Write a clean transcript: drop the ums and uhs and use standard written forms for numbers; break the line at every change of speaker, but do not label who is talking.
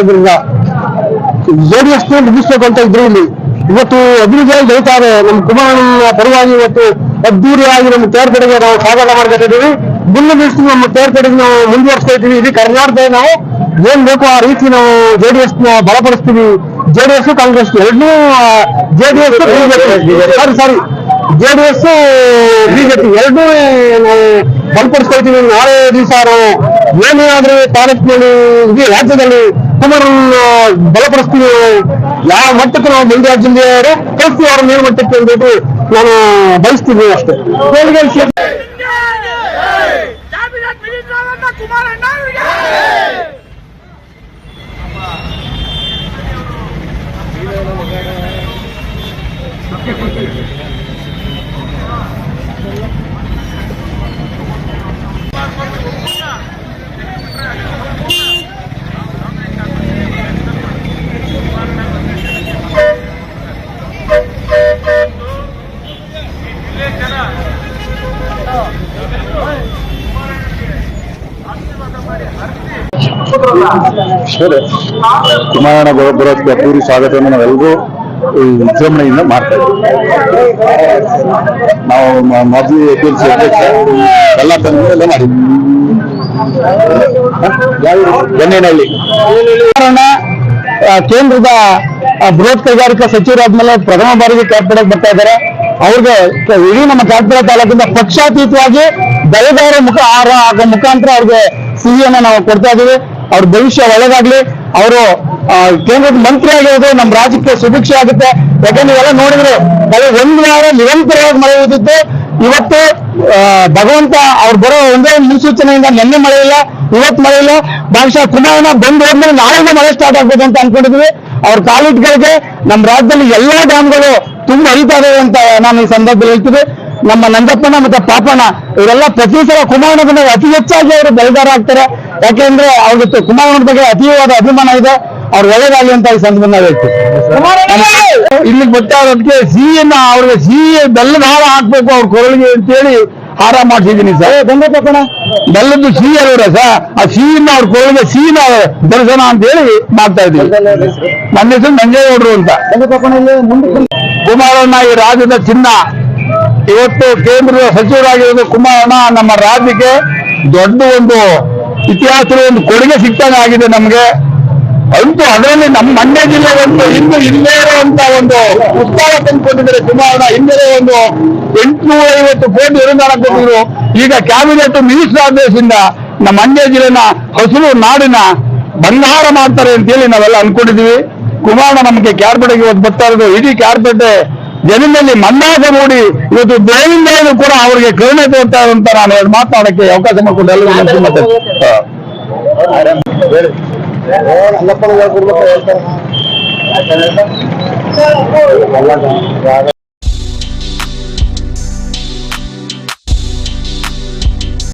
ಇರೋದ್ರಿಂದ ಜೆಡಿಎಸ್ ಮುಗಿಸ್ಬೇಕು ಅಂತ ಇದ್ರು. ಇಲ್ಲಿ ಇವತ್ತು ಅಭಿವೃದ್ಧಿಯಾಗಿ ಬೆಳೀತಾರೆ. ನಮ್ಮ ಕುಮಾರಣ್ಣನ ಪರವಾಗಿ ಇವತ್ತು ಅದ್ದೂರಿಯಾಗಿ ನಮ್ಮ ತೇರ್ ಕಡೆಗೆ ನಾವು ಸ್ವಾಗತ ಮಾಡ್ಕೊತಿದ್ದೀವಿ. ಮುಂದೆ ದಿವಸ ನಮ್ಮ ತೇರ್ ಕಡೆಗೆ ನಾವು ಮುಂದುವರಿಸ್ತಾ ಇದ್ದೀವಿ. ಇಡೀ ಕರ್ನಾಟಕದ ನಾವು ಏನ್ ಬೇಕೋ ಆ ರೀತಿ ನಾವು ಜೆಡಿಎಸ್ ನ ಬಲಪಡಿಸ್ತೀವಿ. ಜೆಡಿಎಸ್ ಕಾಂಗ್ರೆಸ್ ಎರಡೂ ಜೆಡಿಎಸ್ ಬಿಜೆಪಿ ಎರಡೂ ನಾವು ಬಲಪಡಿಸ್ಕೊಳ್ತೀವಿ. ನಾಳೆ ದಿವಸ ಏನೇ ಆದ್ರೆ ತಾಲೂಕಿನಲ್ಲಿ ಇಡೀ ರಾಜ್ಯದಲ್ಲಿ ಕುಮಾರನ್ನ ಬಲಪಡಿಸ್ತೀವಿ. ಯಾವ ಮಟ್ಟಕ್ಕೆ ನಾವು ಮಂಡ್ಯ ಜಿಲ್ಲೆಯವರು ಕಳಿಸ್ತೀವಿ ಅವರ ಮೇಲ್ಮಟ್ಟಕ್ಕೆ ಅಂದ್ಬಿಟ್ಟು ನಾನು ಬಯಸ್ತೀನಿ ಅಷ್ಟೇ.
ಕುಮಾರಣ್ಣ ಬರೋದಕ್ಕೆ ಪೂರಿ ಸ್ವಾಗತವನ್ನು ನಾವೆಲ್ಲರೂ ವಿಜೃಂಭಣೆಯಿಂದ ಮಾಡ್ತಾ ಇದ್ದೀವಿ. ನಾವು ಮಾಜಿ APMC ಅಧ್ಯಕ್ಷ ಎಲ್ಲ ತಂದೆಲ್ಲ ಮಾಡಿದ್ವಿ. ಗನ್ನೇನಹಳ್ಳಿ
ಕೇಂದ್ರದ ಬೃಹತ್ ಕೈಗಾರಿಕಾ ಸಚಿವರಾದ್ಮೇಲೆ ಪ್ರಥಮ ಬಾರಿಗೆ ಕ್ಯಾಬಿನೆಟ್ ಬರ್ತಾ ಇದ್ದಾರೆ. ಅವ್ರಿಗೆ ಇಡೀ ನಮ್ಮ ಕ್ಯಾಬಿನೆಟ್ ತಾಲೂಕಿಂದ ಪಕ್ಷಾತೀತವಾಗಿ ಬೆಳೆದವರ ಮುಖಾಂತರ ಅವ್ರಿಗೆ ಸಿಹಿಯನ್ನ ನಾವು ಕೊಡ್ತಾ ಇದ್ದೀವಿ. ಅವ್ರ ಭವಿಷ್ಯ ಒಳ್ಳೆದಾಗ್ಲಿ. ಅವರು ಕೇಂದ್ರದ ಮಂತ್ರಿ ಆಗಿರೋದು ನಮ್ಮ ರಾಜ್ಯಕ್ಕೆ ಸುಭಿಕ್ಷೆ ಆಗುತ್ತೆ. ಯಾಕಂದ್ರೆ ನೀವೆಲ್ಲ ನೋಡಿದ್ರೆ ಒಂದು ವಾರ ನಿರಂತರವಾಗಿ ಮಳೆ ಇದ್ದಿತ್ತು. ಇವತ್ತು ಭಗವಂತ ಅವ್ರು ಬರೋ ಒಂದೇ ಮುನ್ಸೂಚನೆಯಿಂದ ನಿನ್ನೆ ಮಳೆ ಇಲ್ಲ, ಇವತ್ತು ಮಳೆ ಇಲ್ಲ. ಬಹುಶಃ ಕುಮಾರಣ್ಣ ಬಂದು ಹೋದ್ಮೇಲೆ ನಾಳೆಯಿಂದ ಮಳೆ ಸ್ಟಾರ್ಟ್ ಆಗ್ಬೇಕು ಅಂತ ಅನ್ಕೊಂಡಿದ್ವಿ. ಅವ್ರ ಕಾಲಿಟ್ಗಳಿಗೆ ನಮ್ಮ ರಾಜ್ಯದಲ್ಲಿ ಎಲ್ಲಾ ಡ್ಯಾಮ್ಗಳು ತುಂಬಾ ಹರಿತಾ ಇದಾವೆ ಅಂತ ನಾನು ಈ ಸಂದರ್ಭದಲ್ಲಿ ಹೇಳ್ತೀನಿ. ನಮ್ಮ ನಂಜಪ್ಪಣ್ಣ ಮತ್ತೆ ಪಾಪಣ್ಣ ಇವರೆಲ್ಲ ಪ್ರತಿ ಸಲ ಕುಮಾರಣ್ಣನ ಅತಿ ಹೆಚ್ಚಾಗಿ ಅವರು ಬೆಳೆಗಾರ ಆಗ್ತಾರೆ. ಯಾಕೆಂದ್ರೆ ಅವ್ರಿಗೆ ಕುಮಾರಣ್ಣನ ಬಗ್ಗೆ ಅತೀವಾದ ಅಭಿಮಾನ ಇದೆ. ಅವ್ರು ಒಳ್ಳೆದಾಗಲಿ ಅಂತ ಈ ಸಂದರ್ಭ ಹೇಳ್ತೀವಿ. ಇಲ್ಲಿಗೆ ಬರ್ತಾ ಇರೋದಕ್ಕೆ ಸಿಹಿಯನ್ನ ಅವ್ರಿಗೆ ಸಿಹಿ ಬೆಲ್ಲದ ಹಾರ ಹಾಕ್ಬೇಕು ಅವ್ರ ಕೊರಳಿಗೆ ಅಂತೇಳಿ ಹಾರ ಮಾಡ್ಸಿದ್ದೀನಿ ಸರ್. ಬೆಲ್ಲದ್ದು ಸಿಹಿ ಅಲ್ವರ ಸರ್, ಆ ಸಿಹಿನ ಅವ್ರ ಕೊರಳಿಗೆ ಸಿಹಿನ ದರ್ಶನ ಅಂತ ಹೇಳಿ ಮಾಡ್ತಾ ಇದ್ದೀವಿ. ನನ್ನ ಹೆಸರು ನಂಜೇಗೌಡರು ಅಂತ. ಕುಮಾರಣ್ಣ ಈ ರಾಜ್ಯದ ಚಿನ್ನ. ಇವತ್ತು ಕೇಂದ್ರದ ಸಚಿವರಾಗಿರೋದು ಕುಮಾರಣ್ಣ ನಮ್ಮ ರಾಜ್ಯಕ್ಕೆ ದೊಡ್ಡ ಒಂದು ಇತಿಹಾಸದ ಒಂದು ಕೊಡುಗೆ ಸಿಗ್ತಾನೆ ಆಗಿದೆ ನಮ್ಗೆ. ಅಂತೂ ಅದರಲ್ಲಿ ನಮ್ಮ ಮಂಡ್ಯ ಜಿಲ್ಲೆ ಒಂದು ಹಿಂದೆ ಇರುವಂತ ಒಂದು ಉತ್ಸಾಹ ತಂದುಕೊಟ್ಟಿದ್ದಾರೆ ಕುಮಾರಣ್ಣ. ಹಿಂದೆ ಒಂದು 850 ಕೋಟಿ ಅನುದಾನ ಕೊಟ್ಟಿದ್ರು. ಈಗ ಕ್ಯಾಬಿನೆಟ್ ಮಿನಿಸ್ಟರ್ ಆದೇಶದಿಂದ ನಮ್ಮ ಮಂಡ್ಯ ಜಿಲ್ಲೆನ ಹಸಿರು ನಾಡಿನ ಬಂಗಾರ ಮಾಡ್ತಾರೆ ಅಂತೇಳಿ ನಾವೆಲ್ಲ ಅನ್ಕೊಂಡಿದೀವಿ. ಕುಮಾರಣ್ಣ ನಮಗೆ ಕ್ಯಾಬಿನೆಟ್ಗೆ ಇವತ್ತು ಬರ್ತಾ ಇರೋದು ಇಡೀ ಕ್ಯಾಬಿನೆಟ್ ಜನರಲ್ಲಿ ಮಂದಾಸ ಮೂಡಿ ಇವತ್ತು ದೇವಿಂದ ಕೂಡ ಅವರಿಗೆ ಕರುಣೆ ತೋರ್ತಾ ಇರುವಂತ ನಾನು ಮಾತನಾಡಕ್ಕೆ ಅವಕಾಶ ಮಾಡಿಕೊಂಡು ಎಲ್ಲರಿಗೂ